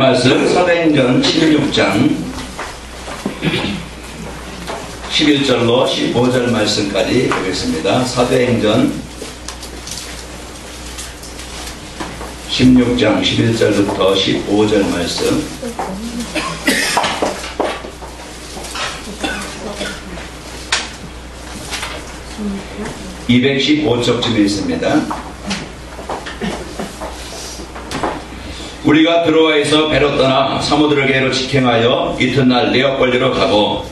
말씀 사도행전 16장 11절로 15절 말씀까지 보겠습니다. 사도행전 16장 11절부터 15절 말씀. (215쪽쯤에) 있습니다. 우리가 드로아에서 배로 떠나 사모드라게로 직행하여 이튿날 네아폴리로 가고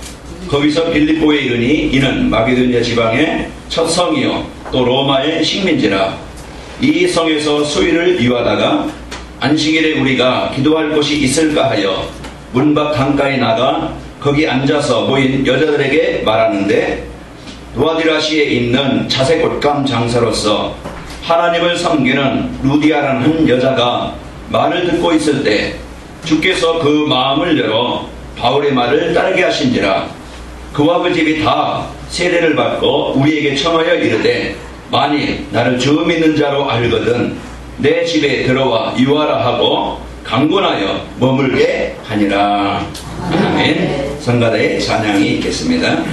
거기서 빌립보에 이르니 이는 마게도니아 지방의 첫 성이요 또 로마의 식민지라. 이 성에서 수일을 이유하다가 안식일에 우리가 기도할 곳이 있을까 하여 문 밖 강가에 나가 거기 앉아서 모인 여자들에게 말하는데, 누아디라시에 있는 자색 옷감 장사로서 하나님을 섬기는 루디아라는 한 여자가 말을 듣고 있을 때 주께서 그 마음을 열어 바울의 말을 따르게 하신지라. 그와 그 집이 다 세례를 받고 우리에게 청하여 이르되, 만일 나를 주 믿는 자로 알거든 내 집에 들어와 유하라 하고 강권하여 머물게 하니라. 아멘. 성가대의 찬양이 있겠습니다.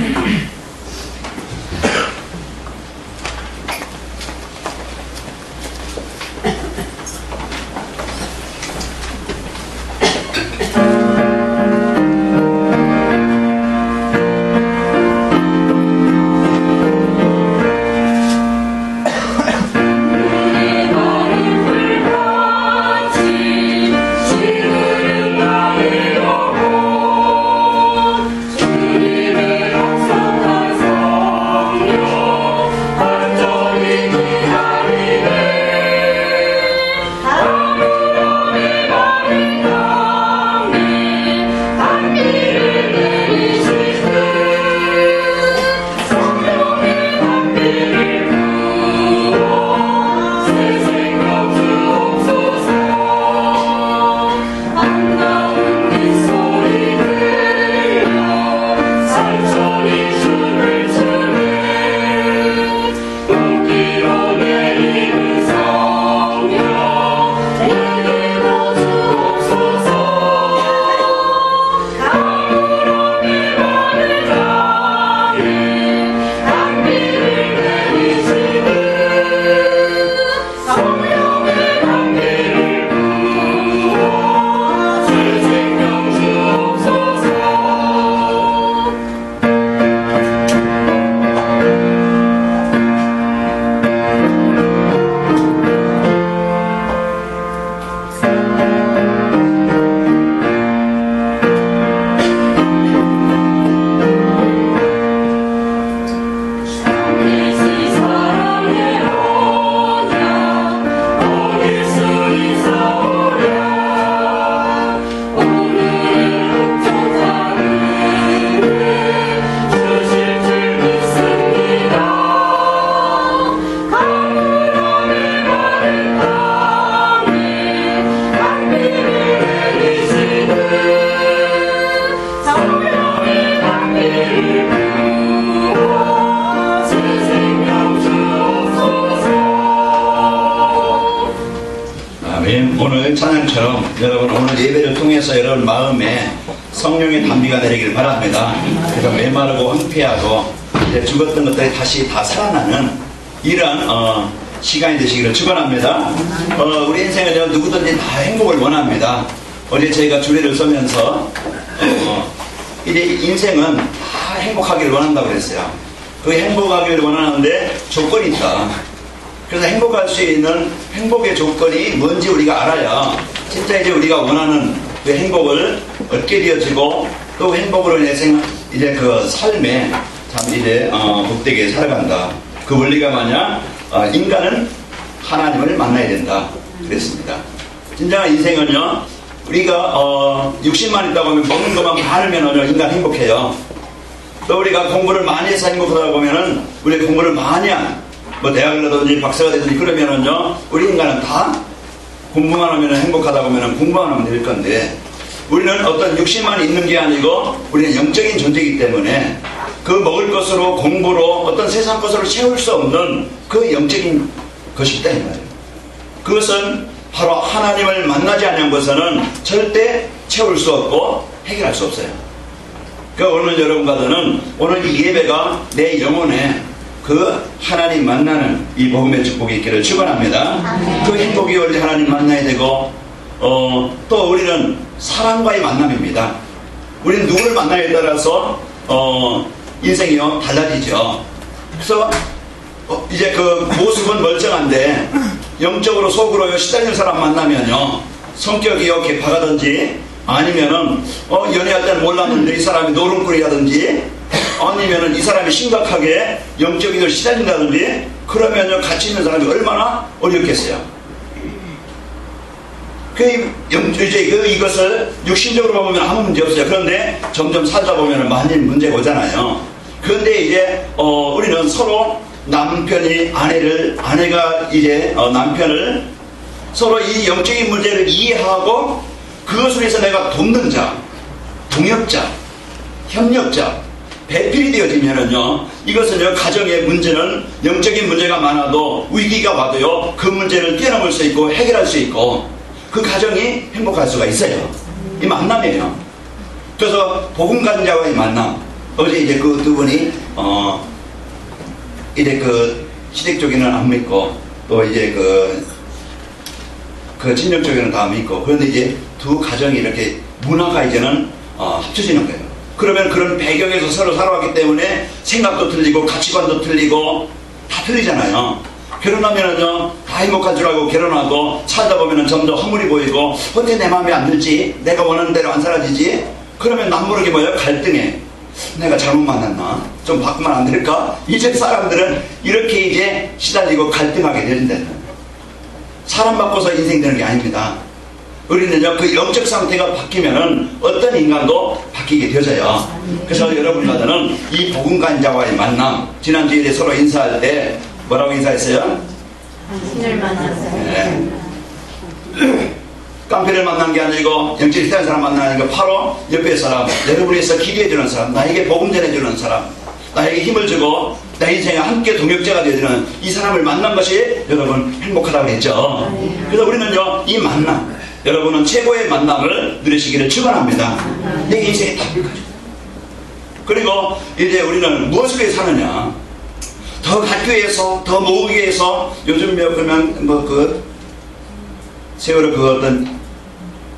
오늘 찬양처럼 여러분 오늘 예배를 통해서 여러분 마음에 성령의 단비가 내리기를 바랍니다. 그래서 메마르고 황폐하고 이제 죽었던 것들이 다시 다 살아나는 이러한 시간이 되시기를 축원합니다. 우리 인생은 누구든지 다 행복을 원합니다. 어제 저희가 주례를 써면서 이제 인생은 다 행복하기를 원한다고 그랬어요. 그 행복하기를 원하는데 조건이 있다. 그래서 행복할 수 있는 행복의 조건이 뭔지 우리가 알아야 진짜 이제 우리가 원하는 그 행복을 얻게 되어지고 또 행복으로 인해서 이제 그 삶에 참 이제 복되게 살아간다. 그 원리가 뭐냐? 인간은 하나님을 만나야 된다. 그랬습니다. 진정한 인생은요, 우리가 육신만 있다고 하면 먹는 것만 많으면 인간 행복해요. 또 우리가 공부를 많이 해서 행복하다 보면은 우리 공부를 많이 한 뭐 대학을 가든지 박사가 되든지 그러면은요, 우리 인간은 다 공부만 하면 행복하다 보면은 공부만 하면 될 건데, 우리는 어떤 육신만 있는 게 아니고 우리는 영적인 존재이기 때문에 그 먹을 것으로 공부로 어떤 세상 것으로 채울 수 없는 그 영적인 것이 있다 이 말이에요. 그것은 바로 하나님을 만나지 않는 것은 절대 채울 수 없고 해결할 수 없어요. 그 오늘 여러분과 저는 오늘 이 예배가 내 영혼에 그 하나님 만나는 이 복음의 축복이 있기를 축원합니다. 그 행복이 원래 하나님 만나야 되고 또 우리는 사람과의 만남입니다. 우리는 누구를 만나에 따라서 인생이 달라지죠. 그래서 이제 그 모습은 멀쩡한데 영적으로 속으로 시달리는 사람 만나면요 성격이 개파가든지 아니면은 연애할 때는 몰랐는데 이 사람이 노름꾼이라든지 아니면은 이 사람이 심각하게 영적인 걸 시달린다든지 그러면요 같이 있는 사람이 얼마나 어렵겠어요. 이것을 육신적으로 보면 아무 문제 없어요. 그런데 점점 살다 보면 많이 문제가 오잖아요. 그런데 이제 우리는 서로 남편이 아내가 이제 남편을 서로 이 영적인 문제를 이해하고 그것을 위해서 내가 돕는 자, 동역자, 협력자, 배필이 되어지면은요, 이것은요, 가정의 문제는 영적인 문제가 많아도 위기가 와도요, 그 문제를 뛰어넘을 수 있고 해결할 수 있고 그 가정이 행복할 수가 있어요. 이 만남이에요. 그래서 복음간자와의 만남. 어제 이제 그 두 분이 이제 그 시댁 쪽에는 안 믿고 또 이제 그 친정 쪽에는 다 믿고 그런데 이제 두 가정이 이렇게 문화가 이제는 합쳐지는 거예요. 그러면 그런 배경에서 서로 살아왔기 때문에 생각도 틀리고 가치관도 틀리고 다 틀리잖아요. 결혼하면은요 다 행복한 줄 알고 결혼하고 살다 보면은 점점 허물이 보이고 어떻게 내 마음에 안 들지? 내가 원하는 대로 안 살아지지? 그러면 남모르게 뭐예요? 갈등해. 내가 잘못 만났나? 좀 바꾸면 안 될까? 이제 사람들은 이렇게 이제 시달리고 갈등하게 되는데 사람 바꿔서 인생 되는 게 아닙니다. 우리는요 그 영적 상태가 바뀌면은 어떤 인간도 바뀌게 되어져요. 그래서 여러분과 저는 이 복음간자와의 만남, 지난주에 서로 인사할 때 뭐라고 인사했어요? 당신을 만났어요. 네. 깡패를 만난 게 아니고 영적인 희귀한 사람 만나는 게 바로 옆에 사람, 여러분이 위해서 기도해주는 사람, 나에게 복음 전해주는 사람, 나에게 힘을 주고 내 인생에 함께 동역자가 되어주는 이 사람을 만난 것이 여러분 행복하다고 했죠. 그래서 우리는요 이 만남, 여러분은 최고의 만남을 누리시기를 축원합니다. 내 인생의 답을 가지고. 그리고 이제 우리는 무엇을 위해 사느냐? 더 갖기 위해서, 더 모으기 위해서, 요즘 그러면 세월호 그 어떤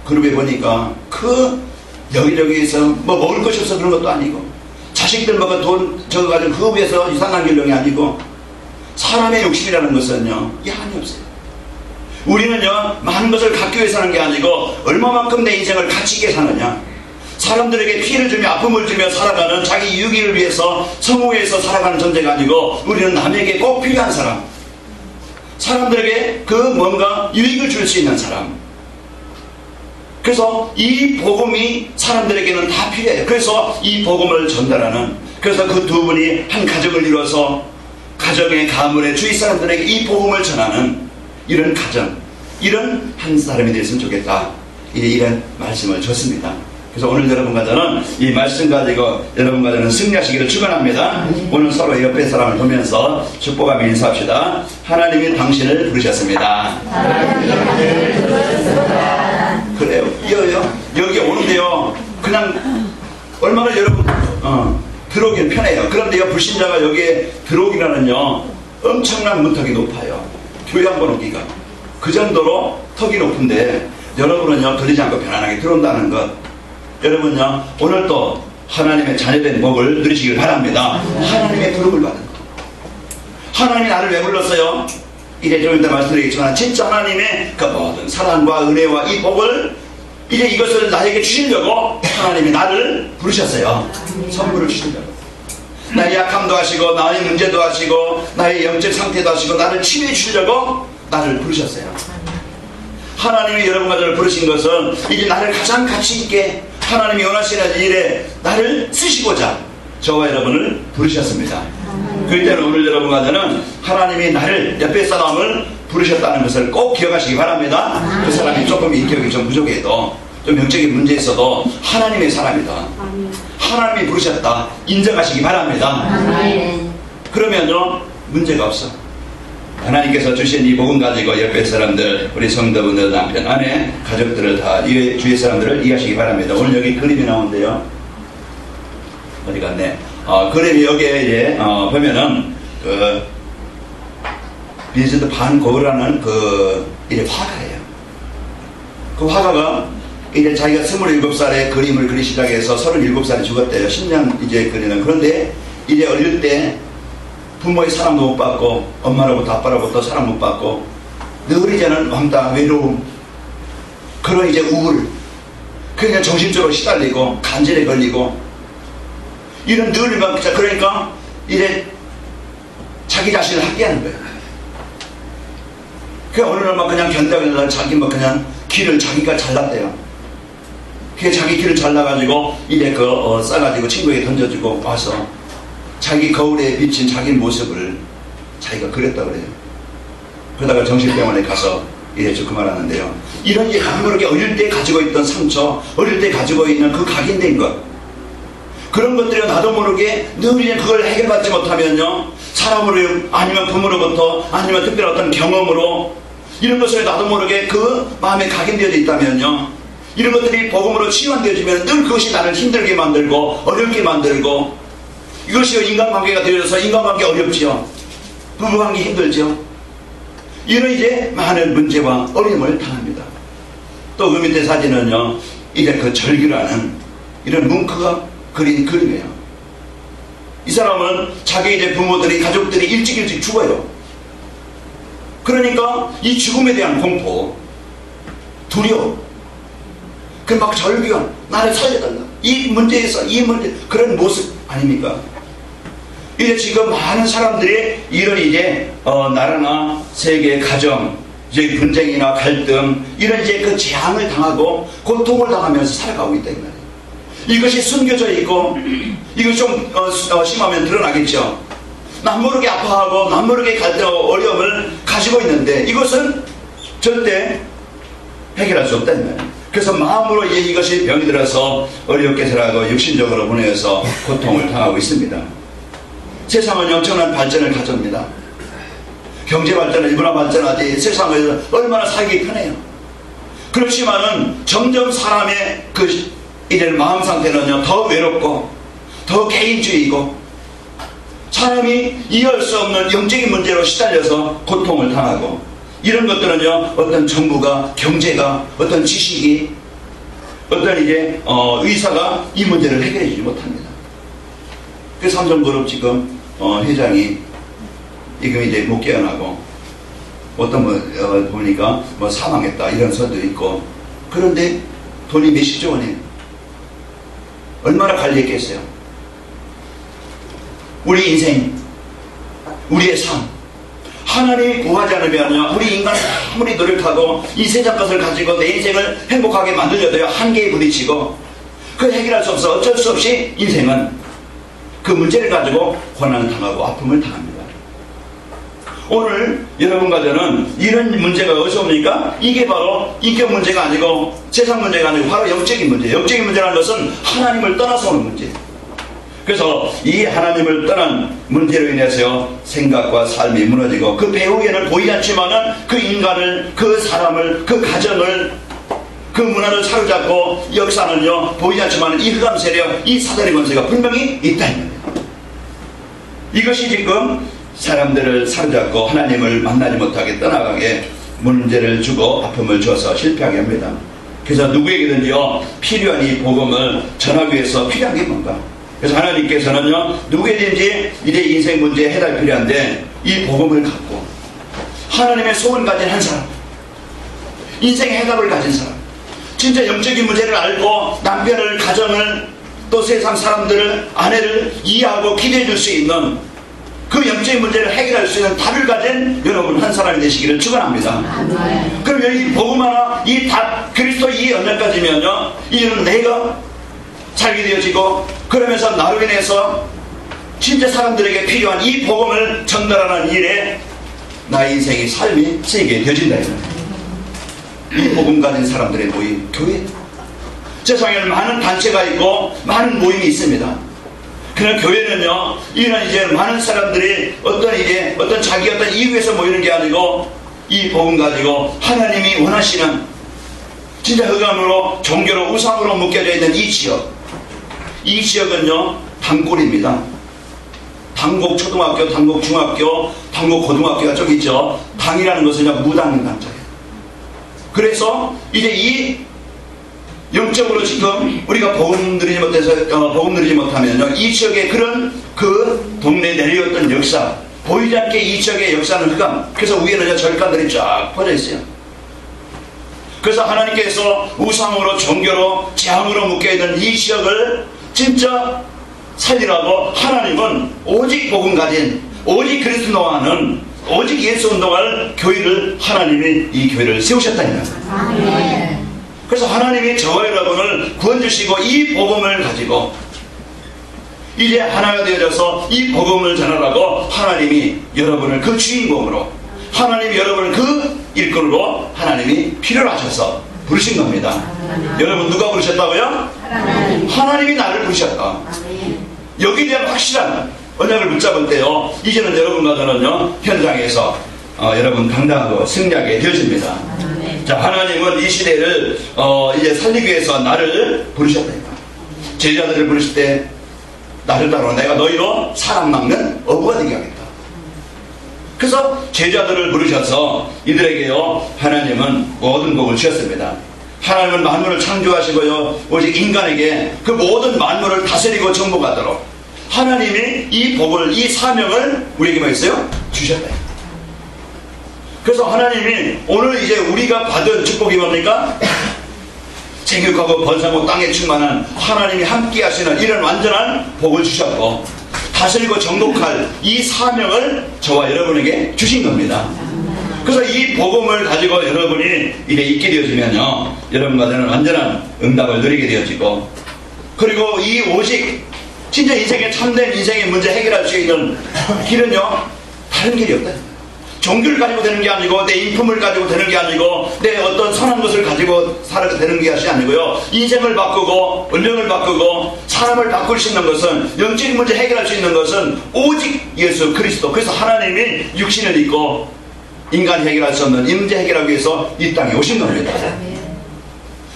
그룹에 보니까 여기저기에서 뭐 먹을 것이 없어 그런 것도 아니고, 자식들 먹은 돈 적어가지고 그거 위해서 유산 남기려는 게 아니고, 사람의 욕심이라는 것은요, 이 한이 없어요. 우리는요, 많은 것을 갖기 위해 사는 게 아니고, 얼마만큼 내 인생을 가치 있게 사느냐. 사람들에게 피해를 주며 아픔을 주며 살아가는 자기 유기를 위해서 성공해서 살아가는 존재가 아니고 우리는 남에게 꼭 필요한 사람, 사람들에게 그 뭔가 유익을 줄 수 있는 사람. 그래서 이 복음이 사람들에게는 다 필요해요. 그래서 이 복음을 전달하는, 그래서 그 두 분이 한 가정을 이루어서 가정의 가문의 주위 사람들에게 이 복음을 전하는 이런 가정, 이런 한 사람이 됐으면 좋겠다, 이런 말씀을 줬습니다. 그래서 오늘 여러분과 저는 이 말씀 가지고 여러분과 저는 승리하시기를 축원합니다. 오늘 서로 옆에 사람을 보면서 축복하며 인사합시다. 하나님이 당신을 부르셨습니다. 그래요. 여기 오는데요, 그냥 얼마나 여러분 들어오기는 편해요. 그런데요, 불신자가 여기에 들어오기라는요 엄청난 문턱이 높아요. 교회 한 번 오기가 그 정도로 턱이 높은데, 여러분은요 들리지 않고 편안하게 들어온다는 것, 여러분요 오늘 또 하나님의 자녀된 복을 누리시길 바랍니다. 하나님의 부름을 받은 것, 하나님이 나를 왜 불렀어요? 이제 좀 이따 말씀드리겠지만 진짜 하나님의 그 모든 사랑과 은혜와 이 복을 이제 이것을 나에게 주시려고 하나님이 나를 부르셨어요. 선물을 주시려고. 나의 약함도 하시고 나의 문제도 하시고 나의 영적 상태도 하시고 나를 치유해 주시려고 나를 부르셨어요. 하나님이 여러분과 저를 부르신 것은 이제 나를 가장 가치 있게 하나님이 원하시는 일에 나를 쓰시고자 저와 여러분을 부르셨습니다. 그럴 때는 오늘 여러분과 저는 하나님이 나를, 옆에 사람을 부르셨다는 것을 꼭 기억하시기 바랍니다. 그 사람이 조금 인격이 좀 부족해도, 좀 영적인 문제 있어도 하나님의 사람이다, 하나님이 부르셨다 인정하시기 바랍니다. 그러면요 문제가 없어. 하나님께서 주신 이 복음 가지고 옆에 사람들, 우리 성도분들, 남편, 아내, 가족들을 다, 주위 사람들을 이해하시기 바랍니다. 오늘 여기 그림이 나오는데요. 어디 갔네. 그림이 여기에 이제, 보면은, 비니스트 반 고흐라는 이제 화가예요. 그 화가가 이제 자기가 27살에 그림을 그리기 시작해서 37살에 죽었대요. 10년 이제 그리는. 그런데 이제 어릴 때 부모의 사랑도 못 받고 엄마로부터 아빠로부터 사랑 못 받고 늘 이제는 왕따, 외로움, 그런 이제 우울, 그냥 정신적으로 시달리고 간질에 걸리고 이런 늘 막, 그러니까 이제 자기 자신을 학대하는 거예요. 그 어느 날 막 그냥 견뎌내려 자기 막 그냥 길을 자기가 잘랐대요. 그 자기 길을 잘라가지고 이제 싸가지고 친구에게 던져주고 와서 자기 거울에 비친 자기 모습을 자기가 그렸다 그래요. 그러다가 정신병원에 가서 이제 그만하는데요. 이런 게 모르게 어릴 때 가지고 있던 상처, 어릴 때 가지고 있는 그 각인된 것, 그런 것들이 나도 모르게 늘 이제 그걸 해결받지 못하면요, 사람으로 아니면 부모로부터 아니면 특별한 어떤 경험으로 이런 것을 나도 모르게 그 마음에 각인되어 있다면요, 이런 것들이 복음으로 치유되어지면 늘 그것이 나를 힘들게 만들고 어렵게 만들고, 이것이 인간관계가 되어져서 인간관계 어렵지요. 부부관계 힘들죠. 이런 이제 많은 문제와 어려움을 당합니다. 또 그 밑에 사진은요, 이제 그 절규라는 이런 뭉크가 그린 그림이에요. 이 사람은 자기 이제 부모들이, 가족들이 일찍 죽어요. 그러니까 이 죽음에 대한 공포, 두려움, 그 막 절규가 나를 살려달라, 이 문제에서 이 문제, 그런 모습 아닙니까? 이제 지금 많은 사람들이 이런 이제 나라나 세계, 가정, 이제 분쟁이나 갈등, 이런 이제 그 재앙을 당하고 고통을 당하면서 살아가고 있다 이 말이에요. 이것이 숨겨져 있고 이것이 좀 심하면 드러나겠죠. 남모르게 아파하고 남모르게 갈등, 어려움을 가지고 있는데 이것은 절대 해결할 수 없다 이 말이에요. 그래서 마음으로 이것이 병이 들어서 어렵게 살아가고 육신적으로 분해해서 고통을 당하고 있습니다. 세상은 엄청난 발전을 가져옵니다. 경제 발전은 문화 발전하지, 세상에서 얼마나 살기 편해요. 그렇지만은 점점 사람의 이제 마음 상태는요, 더 외롭고 더 개인주의이고 사람이 이해할 수 없는 영적인 문제로 시달려서 고통을 당하고, 이런 것들은요, 어떤 정부가, 경제가, 어떤 지식이, 어떤 이제 의사가 이 문제를 해결해 주지 못합니다. 그 삼성그룹 지금 회장이 지금 이제 못 깨어나고 어떤 보니까 사망했다 이런 설도 있고, 그런데 돈이 몇십조 원이에요. 얼마나 관리했겠어요. 우리 인생, 우리의 삶, 하나님이 구하지 않으면요, 우리 인간은 아무리 노력하고 이 세상 것을 가지고 내 인생을 행복하게 만들려도요, 한계에 부딪히고 그 해결할 수 없어 어쩔 수 없이 인생은 그 문제를 가지고 고난을 당하고 아픔을 당합니다. 오늘 여러분과 저는 이런 문제가 어디서 옵니까? 이게 바로 인격 문제가 아니고 세상 문제가 아니고 바로 영적인 문제예요. 영적인 문제라는 것은 하나님을 떠나서 오는 문제예요. 그래서 이 하나님을 떠난 문제로 인해서 생각과 삶이 무너지고, 그 배후에는 보이지 않지만은 그 인간을, 그 사람을, 그 가정을, 그 문화를 사로잡고 역사는요, 보이지 않지만 이 흑암 세력, 이 사단의 권세가 분명히 있다는 겁니다. 이것이 지금 사람들을 사로잡고 하나님을 만나지 못하게 떠나가게 문제를 주고 아픔을 줘서 실패하게 합니다. 그래서 누구에게든지요, 필요한 이 복음을 전하기 위해서 필요한 게 뭔가? 그래서 하나님께서는요, 누구에든지 이제 인생 문제에 해답이 필요한데 이 복음을 갖고 하나님의 소원을 가진 한 사람, 인생의 해답을 가진 사람, 진짜 영적인 문제를 알고 남편을, 가정을, 또 세상 사람들을, 아내를 이해하고 기대해 줄 수 있는 그 영적인 문제를 해결할 수 있는 답을 가진 여러분 한 사람이 되시기를 축원합니다. 그럼 이 복음 하나, 이 답, 그리스도 이 언약까지면요, 이는 내가 살게 되어지고, 그러면서 나로 인해서 진짜 사람들에게 필요한 이 복음을 전달하는 일에 나의 인생의 삶이 쓰이게 되어진다. 이 복음 가진 사람들의 모임, 교회. 세상에는 많은 단체가 있고 많은 모임이 있습니다. 그런 교회는요, 이는 이제 많은 사람들이 어떤 자기 어떤 이유에서 모이는 게 아니고 이 복음 가지고 하나님이 원하시는 진짜 흑암으로 종교로 우상으로 묶여져 있는 이 지역은요 단골입니다. 당곡 초등학교, 당곡 중학교, 당곡 고등학교가 저기 있죠. 당이라는 것은 무당 단자예요. 그래서 이제 이 영적으로 지금 우리가 복음 누리지 못하면요, 이 지역의 그 동네에 내려왔던 역사, 보이지 않게 이 지역의 역사는 흑암. 그래서 위에는 절간들이 쫙 퍼져 있어요. 그래서 하나님께서 우상으로 종교로 재앙으로 묶여있는 이 지역을 진짜 살리라고 하나님은 오직 복음 가진, 오직 그리스도와는 오직 예수 운동할 교회를, 하나님이 이 교회를 세우셨다니까요. 그래서 하나님이 저와 여러분을 구원주시고 이 복음을 가지고 이제 하나가 되어져서 이 복음을 전하라고 하나님이 여러분을 그 주인공으로, 하나님이 여러분을 그 일꾼으로 하나님이 필요로 하셔서 부르신 겁니다. 여러분 누가 부르셨다고요? 하나님이 나를 부르셨다. 여기에 대한 확실한 언약을 붙잡을 때요, 이제는 여러분과 저는요 현장에서 여러분 당당하고 승리하게 되어집니다. 자, 하나님은 이 시대를 이제 살리기 위해서 나를 부르셨다니까. 제자들을 부르실 때 나를 따라 내가 너희로 사람 막는 어부가 되게 하겠다. 그래서 제자들을 부르셔서 이들에게요 하나님은 모든 복을 주셨습니다. 하나님은 만물을 창조하시고요, 오직 인간에게 그 모든 만물을 다스리고 정복하도록 하나님이 이 복을, 이 사명을 우리에게 뭐 있어요? 주셨다. 그래서 하나님이 오늘 이제 우리가 받은 축복이 뭡니까? 생육하고 번성하고 땅에 충만한 하나님이 함께 하시는 이런 완전한 복을 주셨고, 다스리고 정복할 이 사명을 저와 여러분에게 주신 겁니다. 그래서 이 복음을 가지고 여러분이 이제 있게 되어지면요, 여러분과 저는 완전한 응답을 누리게 되어지고, 그리고 이 오직 진짜 인생의 참된 인생의 문제 해결할 수 있는 길은요 다른 길이 없다. 종교를 가지고 되는 게 아니고, 내 인품을 가지고 되는 게 아니고, 내 어떤 선한 것을 가지고 살아도 되는 게 아니고요, 인생을 바꾸고 운명을 바꾸고 사람을 바꿀 수 있는 것은, 영적인 문제 해결할 수 있는 것은 오직 예수 그리스도. 그래서 하나님이 육신을 입고 인간이 해결할 수 없는 이 문제 해결하기 위해서 이 땅에 오신 겁니다.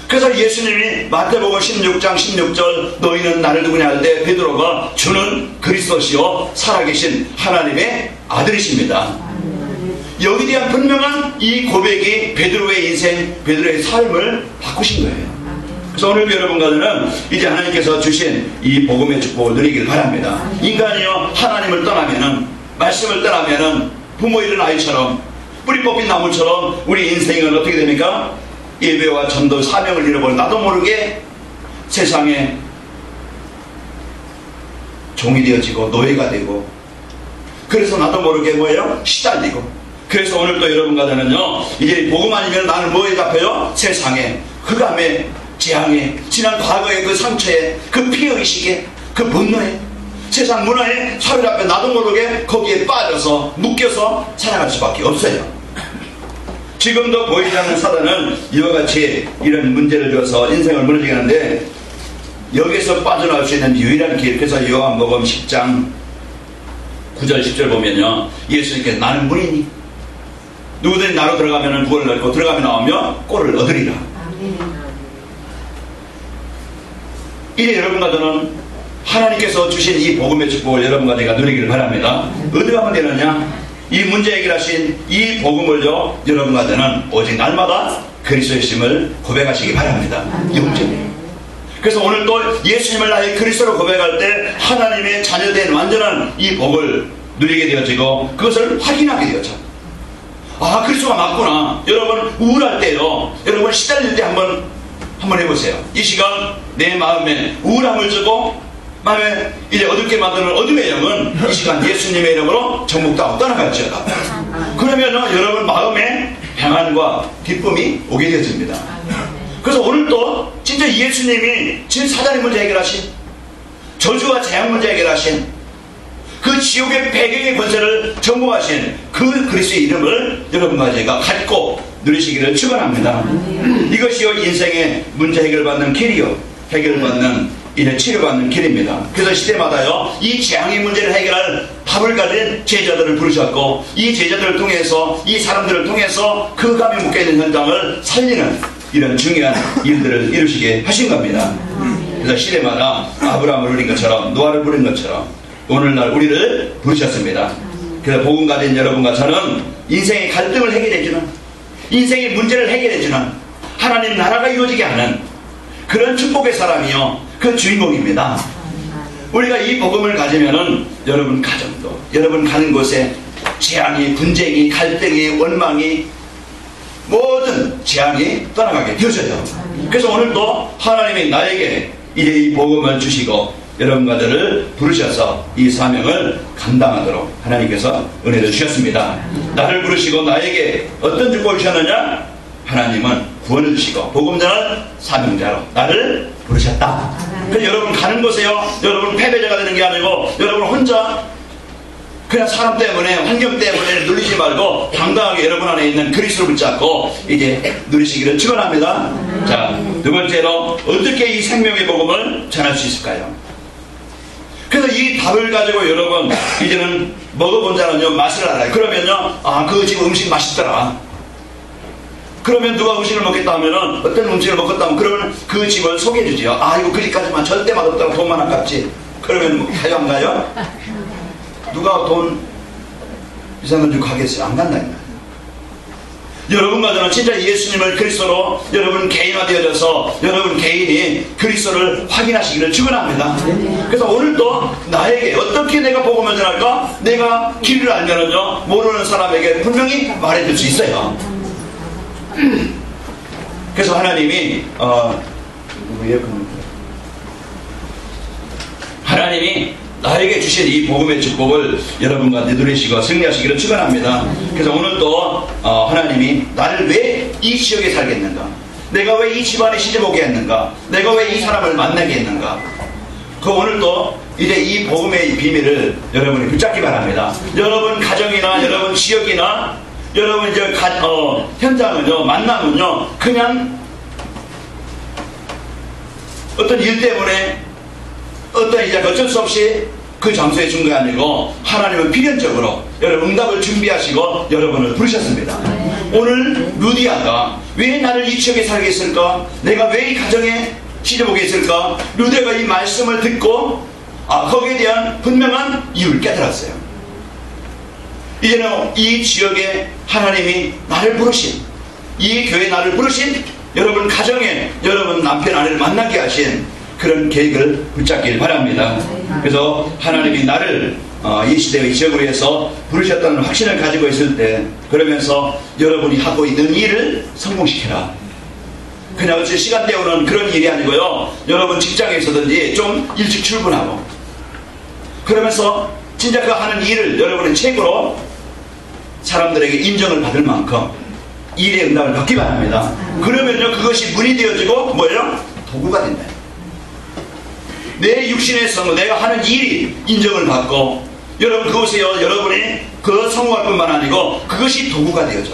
그래서 예수님이 마태복음 16장 16절 너희는 나를 누구냐 할 때 베드로가 주는 그리스도시요 살아계신 하나님의 아들이십니다. 여기에 대한 분명한 이 고백이 베드로의 인생, 베드로의 삶을 바꾸신 거예요. 그래서 오늘 여러분과 저는 이제 하나님께서 주신 이 복음의 축복을 누리길 바랍니다. 인간이요 하나님을 떠나면은, 말씀을 떠나면은 부모 잃은 아이처럼, 뿌리 뽑힌 나무처럼 우리 인생은 어떻게 됩니까? 예배와 전도 사명을 잃어버려 나도 모르게 세상에 종이 되어지고 노예가 되고, 그래서 나도 모르게 뭐예요? 시달리고. 그래서 오늘 또 여러분과 저는요, 이제 복음 아니면 나는 뭐에 잡혀요? 세상에, 흑암에, 재앙에, 지난 과거의 그 상처에, 그 피해의식에, 그 분노에, 세상 문화에 사로잡혀 나도 모르게 거기에 빠져서 묶여서 살아갈 수밖에 없어요. 지금도 보이지 않는 사단은 이와 같이 이런 문제를 줘서 인생을 무너지게 하는데, 여기서 빠져나올 수 있는 유일한 길, 그래서 요한복음 10장 9절 10절 보면요, 예수님께서 나는 문이니 누구든지 나로 들어가면 구원을 얻고 들어가면 나오면 꼴을 얻으리라. 이제 여러분과 저는 하나님께서 주신 이 복음의 축복을 여러분과 제가 누리기를 바랍니다. 어디가 하면 되느냐? 이 문제 해결하신 이 복음을요, 여러분과 저는 오직 날마다 그리스도의 심을 고백하시기 바랍니다. 영적으로. 그래서 오늘 또 예수님을 나의 그리스도로 고백할 때 하나님의 자녀된 완전한 이 복을 누리게 되어지고, 그것을 확인하게 되어져. 아, 그리스도가 맞구나. 여러분 우울할 때요, 여러분 시달릴 때 한번 해보세요. 이 시간 내 마음에 우울함을 주고 마음에 이제 어둡게 만드는 어둠의 영은 이 시간 예수님의 이름으로 정복하고 떠나갈지어다. 그러면 여러분 마음에 평안과 기쁨이 오게 되어집니다. 그래서 오늘 또 진짜 예수님이 진 사단의 문제 해결하신, 저주와 재앙 문제 해결하신, 그 지옥의 배경의 권세를 정복하신 그 그리스도의 이름을 여러분과 제가 갖고 누리시기를 축원합니다. 이것이요 인생의 문제 해결받는 길이요, 해결받는 이제 치료받는 길입니다. 그래서 시대마다요, 이 재앙의 문제를 해결할 답을 가진 제자들을 부르셨고, 이 제자들을 통해서, 이 사람들을 통해서 그 감에 묶여있는 현장을 살리는 이런 중요한 일들을 이루시게 하신 겁니다. 그래서 시대마다 아브라함을 부른 것처럼, 노아를 부른 것처럼 오늘날 우리를 부르셨습니다. 그래서 복음 가진 여러분과 저는 인생의 갈등을 해결해주는, 인생의 문제를 해결해주는, 하나님 나라가 이루어지게 하는 그런 축복의 사람이요, 그 주인공입니다. 우리가 이 복음을 가지면은 여러분 가정도, 여러분 가는 곳에 재앙이, 분쟁이, 갈등이, 원망이, 모든 재앙이 떠나가게 되어져요. 그래서 오늘도 하나님이 나에게 이제 이 복음을 주시고 여러분과 저를 부르셔서 이 사명을 감당하도록 하나님께서 은혜를 주셨습니다. 나를 부르시고 나에게 어떤 축복을 주셨느냐? 하나님은 구원을 주시고 복음 전할 사명자로 나를 부르셨다. 그래서 여러분 가는 곳에요, 여러분 패배자가 되는 게 아니고 여러분 혼자 그냥 사람 때문에, 환경 때문에 누리지 말고 당당하게 여러분 안에 있는 그리스도를 붙잡고 이제 누리시기를 축원합니다. 자, 두 번째로 어떻게 이 생명의 복음을 전할 수 있을까요? 그래서 이 답을 가지고 여러분 이제는 먹어본 자는요 맛을 알아요. 그러면요, 아, 그 집 음식 맛있더라. 그러면 누가 음식을 먹겠다 하면은, 어떤 음식을 먹겠다 하면 그러면 그 집을 소개해주지요. 아, 이거 그 집까지만 절대 맛없다고 돈만 아깝지. 그러면 가요 안 가요? 누가 돈 이상한 줄 가겠어요? 안 간다니까. 여러분과 저는 진짜 예수님을 그리스도로 여러분 개인화되어져서 여러분 개인이 그리스도를 확인하시기를 축원합니다. 그래서 오늘도 나에게 어떻게 내가 복음을 전할까? 내가 길을 알면은요, 모르는 사람에게 분명히 말해줄 수 있어요. 그래서 하나님이 하나님이 나에게 주신 이 복음의 축복을 여러분과 누리시고 승리하시기를 축원합니다. 그래서 오늘도 하나님이 나를 왜 이 지역에 살겠는가, 내가 왜 이 집안에 시집오게 했는가, 내가 왜 이 사람을 만나게 했는가, 그 오늘도 이제 이 복음의 비밀을 여러분이 붙잡기 바랍니다. 여러분 가정이나 여러분 지역이나 여러분 이제 현장은요, 만남은요, 그냥 어떤 일 때문에 어떤 이제 어쩔 수 없이 그 장소에 준 게 아니고 하나님은 필연적으로 여러분 응답을 준비하시고 여러분을 부르셨습니다. 오늘 루디아가 왜 나를 이 지역에 살게 했을까? 내가 왜 이 가정에 시집오게 했을까? 루디아가 이 말씀을 듣고 거기에 대한 분명한 이유를 깨달았어요. 이제는 이 지역에 하나님이 나를 부르신, 이 교회에 나를 부르신, 여러분 가정에 여러분 남편 아내를 만나게 하신 그런 계획을 붙잡길 바랍니다. 그래서 하나님이 나를 이 시대의 지역으로 해서 부르셨다는 확신을 가지고 있을 때, 그러면서 여러분이 하고 있는 일을 성공시켜라. 그냥 어찌 시간 때우는 그런 일이 아니고요, 여러분 직장에 있어든지 좀 일찍 출근하고 그러면서 진짜 그 하는 일을 여러분의 책으로 사람들에게 인정을 받을 만큼 일의 응답을 받기 바랍니다. 그러면요, 그것이 문이 되어지고 뭐예요? 도구가 된다. 내 육신의 성도, 내가 하는 일이 인정을 받고, 여러분 그것이요, 여러분이 그 성공할 뿐만 아니고 그것이 도구가 되어져.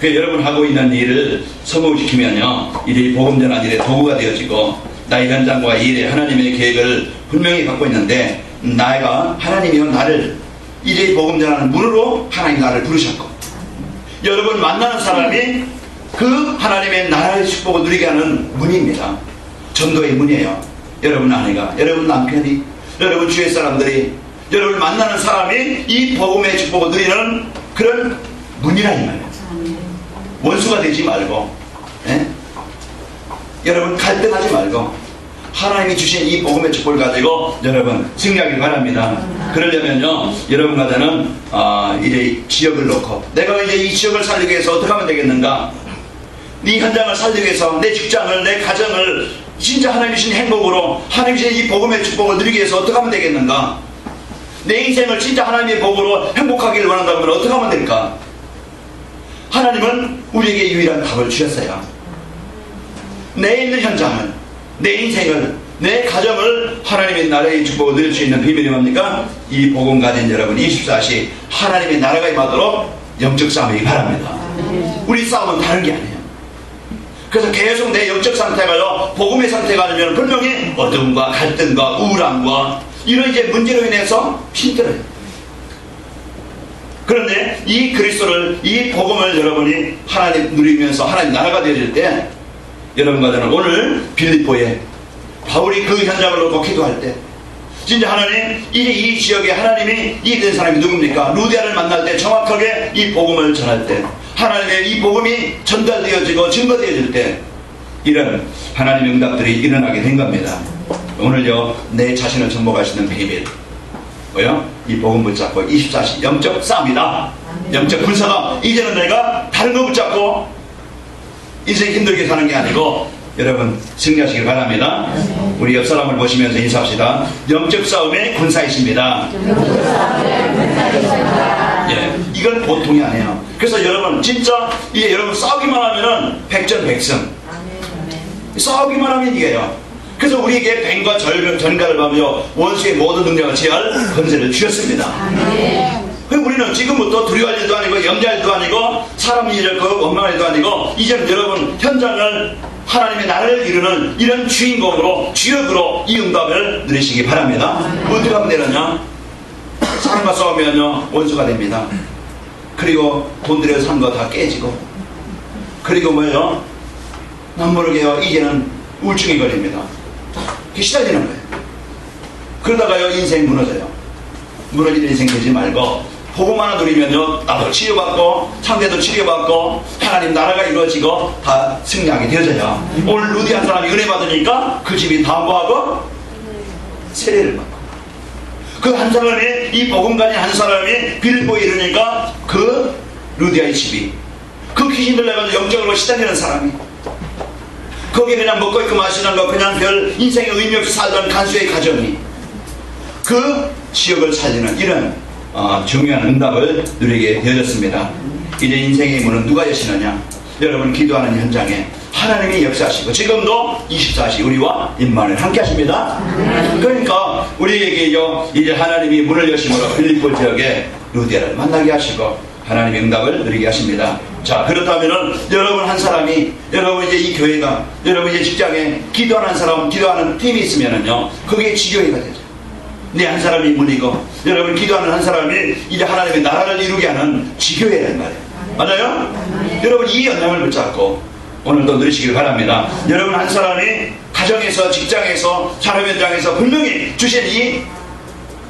그 여러분 하고 있는 일을 성공시키면요, 이제 복음 전한 일의 도구가 되어지고, 나의 현장과 일에 하나님의 계획을 분명히 갖고 있는데, 내가 하나님이요 나를 이제 복음 전하는 문으로 하나님 나를 부르셨고, 여러분 만나는 사람이 그 하나님의 나라의 축복을 누리게 하는 문입니다. 전도의 문이에요. 여러분 아내가, 여러분 남편이, 여러분 주위 사람들이, 여러분 만나는 사람이 이 복음의 축복을 누리는 그런 문이라 이 말이에요. 원수가 되지 말고, 여러분 갈등하지 말고 하나님이 주신 이 복음의 축복을 가지고 여러분 승리하길 바랍니다. 그러려면요, 여러분과 저는 이제 지역을 놓고, 내가 이제 이 지역을 살리기 위해서 어떻게 하면 되겠는가, 네 현장을 살리기 위해서 내 직장을, 내 가정을 진짜 하나님이 주신 행복으로, 하나님이 주신 이 복음의 축복을 누리기 위해서 어떻게 하면 되겠는가, 내 인생을 진짜 하나님의 복으로 행복하기를 원한다면 어떻게 하면 될까? 하나님은 우리에게 유일한 답을 주셨어요. 내 있는 현장을, 내 인생을, 내 가정을 하나님의 나라의 축복을 누릴 수 있는 비밀이 뭡니까? 이 복음 가진 여러분 24시 하나님의 나라가 임하도록 영적 싸움이기 바랍니다. 우리 싸움은 다른 게 아니에요. 그래서 계속 내 영적 상태가요, 복음의 상태가 아니면 분명히 어둠과 갈등과 우울함과 이런 이제 문제로 인해서 힘들어요. 그런데 이 그리스도를, 이 복음을 여러분이 하나님 누리면서 하나님 나라가 되어질 때, 여러분과 저는 오늘 빌립보에 바울이 그 현장을 놓고 기도할 때, 진짜 하나님, 이제 이 지역에 하나님이 이 된 사람이 누굽니까? 루디아를 만날 때 정확하게 이 복음을 전할 때, 하나님의 이 복음이 전달되어지고 증거되어질 때, 이런 하나님의 응답들이 일어나게 된 겁니다. 오늘요, 내 자신을 정복하시는 비밀, 뭐요? 이 복음 붙잡고 24시 영적 싸움이다. 영적 군사다. 이제는 내가 다른 거 붙잡고 인생 힘들게 사는 게 아니고, 여러분 승리하시길 바랍니다. 우리 옆 사람을 보시면서 인사합시다. 영적 싸움의 군사이십니다. 예, 이건 보통이 아니에요. 그래서 여러분 진짜 이게 여러분 싸우기만 하면은 백전백승. 싸우기만 하면 이겨요. 그래서 우리에게 뱀과 전갈을 하며 원수의 모든 능력을 제할 권세를 주셨습니다. 그럼 우리는 지금부터 두려워할 일도 아니고 염려할 일도 아니고 사람 일을 원망할 일도 아니고, 이제는 여러분 현장을 하나님의 나라를 이루는 이런 주인공으로, 주역으로 이 응답을 누리시기 바랍니다. 어떻게 하면 되느냐? 사람과 싸우면요 원수가 됩니다. 그리고 돈 들여 산 거 다 깨지고, 그리고 뭐예요? 남 모르게요 이제는 우울증이 걸립니다. 그게 시달리는 거예요. 그러다가요 인생 무너져요. 무너지는 인생 되지 말고 복음 하나 누리면요 나도 치료받고 상대도 치료받고 하나님 나라가 이루어지고 다 승리하게 되어져요. 오늘 루디 한 사람이 은혜 받으니까 그 집이 담보하고 세례를 받고, 그 한 사람이, 이 복음 가진 한 사람이 빌보에 이르니까 그 루디아의 집이, 그 귀신들 내가지고 영적으로 시달리는 사람이, 거기에 그냥 먹고 있고 마시는 거 그냥 별 인생의 의미 없이 살던 간수의 가정이 그 지역을 살리는 이런 중요한 응답을 누리게 되어졌습니다. 이제 인생의 문은 누가 여시느냐? 여러분 기도하는 현장에 하나님이 역사하시고 지금도 24시 우리와 임마누엘 함께 하십니다. 그러니까 우리에게요 이제 하나님이 문을 여심으로 빌립보 지역에 루디아를 만나게 하시고 하나님의 응답을 누리게 하십니다. 자, 그렇다면은 여러분 한 사람이, 여러분 이제 이 교회가, 여러분 이제 직장에 기도하는 사람, 기도하는 팀이 있으면은요 그게 지교회가 되죠. 네 한 사람이 문이고 여러분 기도하는 한 사람이 이제 하나님의 나라를 이루게 하는 지교회란 말이에요. 맞아요? 여러분 이 영향을 붙잡고 오늘도 누리시길 바랍니다. 여러분 한 사람이 가정에서, 직장에서, 산업 현장에서 분명히 주신 이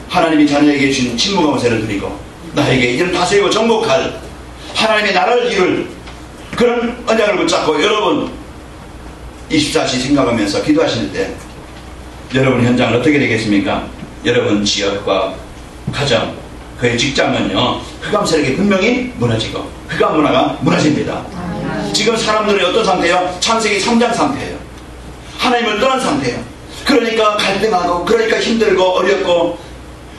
하나님이 자녀에게 주신 친무가 모세를 드리고 나에게 이제는 다스리고 정복할 하나님의 나라를 이룰 그런 언약을 붙잡고 여러분 24시 생각하면서 기도하실 때 여러분 현장은 어떻게 되겠습니까? 여러분 지역과 가정, 그의 직장은요 흑암세력이 분명히 무너지고 흑암 문화가 무너집니다. 지금 사람들은 어떤 상태예요? 창세기 3장 상태예요. 하나님을 떠난 상태예요. 그러니까 갈등하고, 그러니까 힘들고 어렵고,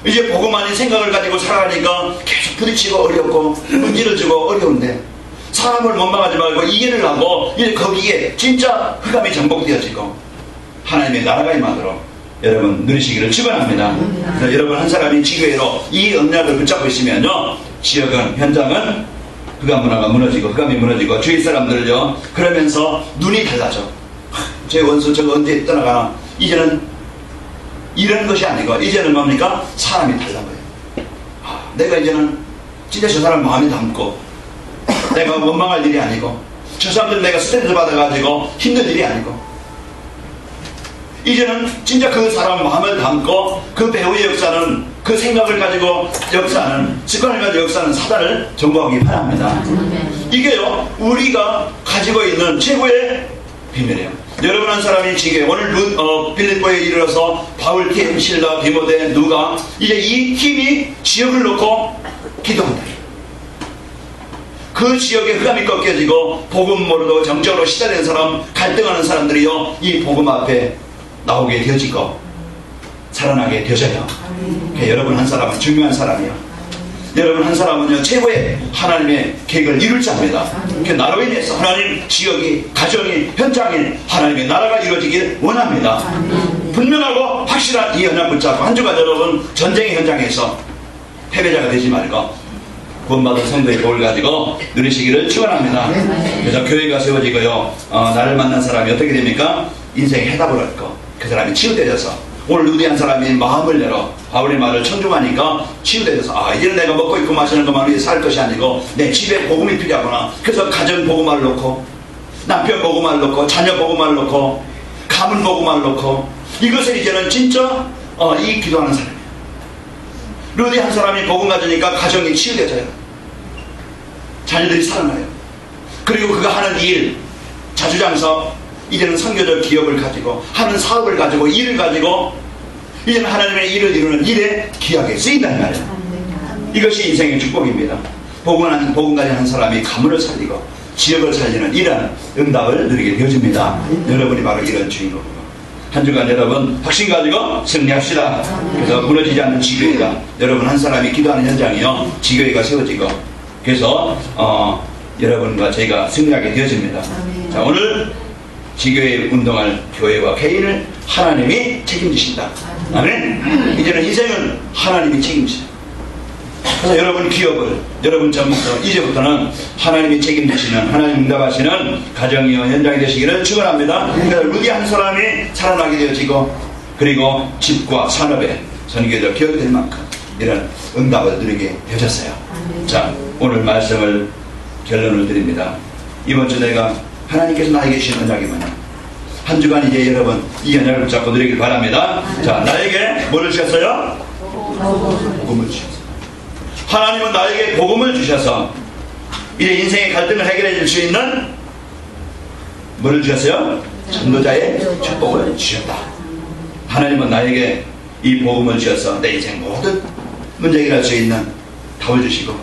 이제 복음 아닌 생각을 가지고 살아가니까 계속 부딪히고 어렵고 문제를 주고 어려운데, 사람을 원망하지 말고 이해를 하고 이제 거기에 진짜 흑암이 정복되어지고 하나님의 나라가 임하도록 여러분 누리시기를 축원합니다. 그래서 여러분 한 사람이 지교회로 이 언약을 붙잡고 있으면요 지역은, 현장은 흑암 문화가 무너지고 흑암이 무너지고 주위 사람들요 그러면서 눈이 달라져. 제 원수 저거 언제 떠나가나. 이제는 이런 것이 아니고 이제는 뭡니까? 사람이 달라져요. 내가 이제는 진짜 저 사람 마음에 담고 내가 원망할 일이 아니고, 저 사람들 내가 스트레스 받아가지고 힘든 일이 아니고, 이제는 진짜 그 사람 마음을 담고 그 배우의 역사는, 그 생각을 가지고 역사는, 습관을 가지고 역사는 사단을 정복하기 바랍니다. 이게요 우리가 가지고 있는 최고의 비밀이에요. 여러분 한 사람이 지금 오늘 빌립보에 이르러서 바울, 팀, 실라, 디모데, 누가 이제 이 팀이 지역을 놓고 기도한다. 그 지역에 흑암이 꺾여지고 복음 모르고 정적으로 시달리는 사람, 갈등하는 사람들이요 이 복음 앞에 나오게 되어지고 살아나게 되어져요. 여러분 한 사람은 중요한 사람이요. 여러분 한 사람은요 최고의 하나님의 계획을 이룰 자입니다. 나로 인해서 하나님, 지역이, 가정이, 현장이 하나님의 나라가 이루어지길 원합니다. 분명하고 확실한 이 언약 붙잡고 한 주간 여러분 전쟁의 현장에서 패배자가 되지 말고 구원받은 성도의 복을 가지고 누리시기를 축원합니다. 그래서 교회가 세워지고요. 나를 만난 사람이 어떻게 됩니까? 인생에 해답을 얻고 그 사람이 치유되어서 오늘 누구한 사람이 마음을 열어 바울의 말을 청중하니까 치유되어서 이제는 내가 먹고 입고 마시는 것만 위해 살 것이 아니고 내 집에 복음이 필요하구나. 그래서 가정 복음을 놓고 남편 복음을 놓고 자녀 복음을 놓고 가문 복음을 놓고 이것을 이제는 진짜 이 기도하는 사람이에요. 루디 한 사람이 복음 가지니까 가정이 치유되어져요. 자녀들이 살아나요. 그리고 그가 하는 일, 자주장서, 이제는 선교적 기업을 가지고 하는 사업을 가지고 일을 가지고 이제는 하나님의 일을 이루는 일에 귀하게 쓰인다는 말이에요. 이것이 인생의 축복입니다. 복음 가진 한 사람이 가문을 살리고 지역을 살리는 이런 응답을 누리게 되어집니다. 여러분이 바로 이런 주인공입니다. 한 주간 여러분 확신 가지고 승리합시다. 그래서 무너지지 않는 지교회가 여러분 한 사람이 기도하는 현장이요 지교회가 세워지고 그래서 여러분과 저희가 승리하게 되어집니다. 자, 오늘 지교회 운동할 교회와 개인을 하나님이 책임지신다. 아멘. 이제는 인생은 하나님이 책임지신다. 그래서 여러분 기업을 여러분 전부터 이제부터는 하나님이 책임지시는 하나님 응답하시는 가정이요 현장이 되시기를 축원합니다. 그래서 루디 한 사람이 살아나게 되어지고 그리고 집과 산업에 선교적 기업이 될 만큼 이런 응답을 누리게 되셨어요. 자, 오늘 말씀을 결론을 드립니다. 이번 주 내가 하나님께서 나에게 주신 언약이면 한 주간 이제 여러분 이 언약을 붙잡고 누리길 바랍니다. 자, 나에게 뭐를 주셨어요? 복음을 주셨어요. 하나님은 나에게 복음을 주셔서 이제 인생의 갈등을 해결해 줄 수 있는 뭐를 주셨어요? 전도자의 축복을 주셨다. 하나님은 나에게 이 복음을 주셔서 내 인생 모든 문제 해결할 수 있는 답을 주시고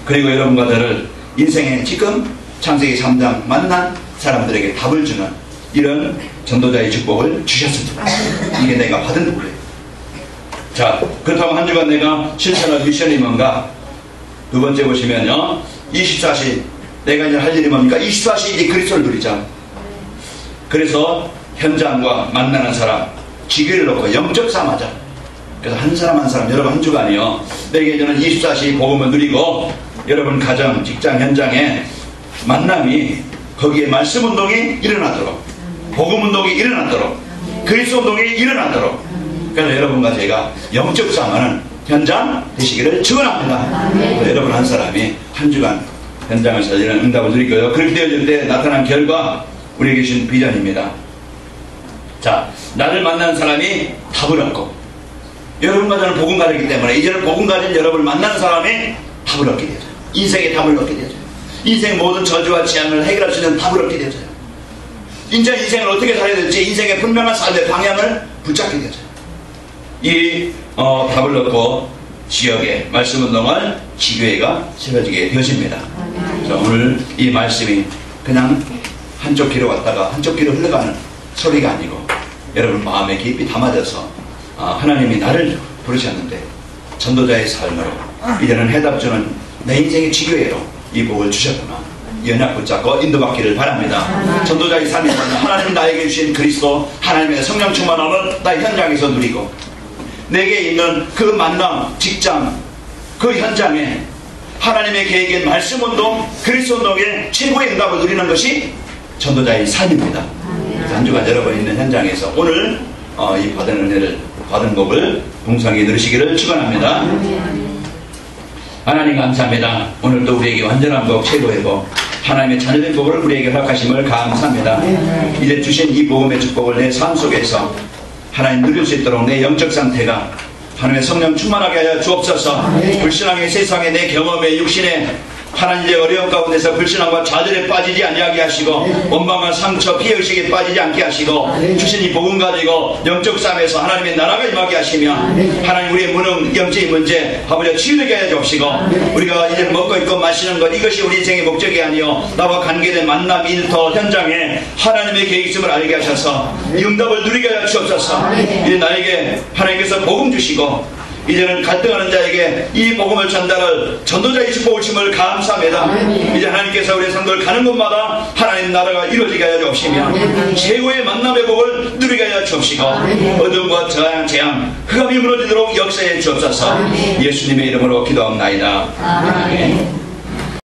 그리고 여러분과 저를 인생에 지금 창세기 3장 만난 사람들에게 답을 주는 이런 전도자의 축복을 주셨습니다. 이게 내가 받은 거예요. 자, 그렇다면 한 주간 내가 실천할 미션이 뭔가? 두 번째 보시면요 24시 내가 이제 할 일이 뭡니까? 24시 이제 그리스도를 누리자. 그래서 현장과 만나는 사람 지교를 놓고 영적 싸움하자. 그래서 한 사람 한 사람 여러분 한 주간이요 내게 저는 24시 복음을 누리고 여러분 가정 직장 현장에 만남이 거기에 말씀 운동이 일어나도록 복음 운동이 일어나도록 그리스도 운동이 일어나도록 그래서 여러분과 제가 영적 싸움하는 현장 되시기를 축원합니다. 여러분 한 사람이 한 주간 현장을 살리는 응답을 누리고요. 그렇게 되어질 때 나타난 결과 우리에게 주신 비전입니다. 자, 나를 만나는 사람이 답을 얻고 여러분과 저는 복음 가르기 때문에 이제는 복음 가진 여러분을 만나는 사람이 답을 얻게 되죠. 인생의 답을 얻게 되죠. 인생 모든 저주와 재앙을 해결할 수 있는 답을 얻게 되죠. 이제 인생을 어떻게 살아야 될지 인생의 분명한 삶의 방향을 붙잡게 되죠. 이 답을 얻고 지역에 말씀 운동할 지교회가 세워지게 되어집니다. 자, 오늘 이 말씀이 그냥 한쪽 귀로 왔다가 한쪽 귀로 흘러가는 소리가 아니고 여러분 마음에 깊이 담아져서 하나님이 나를 부르셨는데 전도자의 삶으로 이제는 해답 주는 내 인생의 지교회로 이 복을 주셨구나. 이 언약 붙잡고 인도받기를 바랍니다. 전도자의 삶이 하나님 나에게 주신 그리스도 하나님의 성령 충만함을 나의 현장에서 누리고 내게 있는 그 만남 직장 그 현장에 하나님의 계획인 말씀 운동 그리스도 운동의 최고의 응답을 누리는 것이 전도자의 삶입니다. 그래서 한 주간 여러분 있는 현장에서 오늘 이 받은 은혜를 받은 복을 동상에 누리시기를 축원합니다. 하나님 감사합니다. 오늘도 우리에게 완전한 복 최고의 복 하나님의 자녀된 복을 우리에게 허락하심을 감사합니다. 이제 주신 이 복음의 축복을 내 삶 속에서 하나님 누릴 수 있도록 내 영적 상태가 하나님의 성령 충만하게 하여 주옵소서. 불신앙의 세상에 내 경험에 육신에 하나님의 어려움 가운데서 불신앙과 좌절에 빠지지 아니하게 하시고 원망과 상처 피해의식에 빠지지 않게 하시고 주신 이 복음 가지고 영적 싸움에서 하나님의 나라가 임하게 하시며 하나님 우리의 무능 영적인 문제 아버지 치유되게 하여 주옵시고 우리가 이제 먹고 있고 마시는 것 이것이 우리 인생의 목적이 아니요 나와 관계된 만남 일터 현장에 하나님의 계획이 있음을 알게 하셔서 이 응답을 누리게 하여 주옵소서. 이제 나에게 하나님께서 복음 주시고 이제는 갈등하는 자에게 이 복음을 전달할 전도자의 축복을 주심을 감사합니다. 이제 하나님께서 우리 성도를 가는 곳마다 하나님 나라가 이루어지게 하여 주옵시며 최고의 만남의 복을 누리게 하여 주옵시고 어둠과 재앙 흑암이 무너지도록 역사해 주옵소서. 예수님의 이름으로 기도합나이다. 아멘.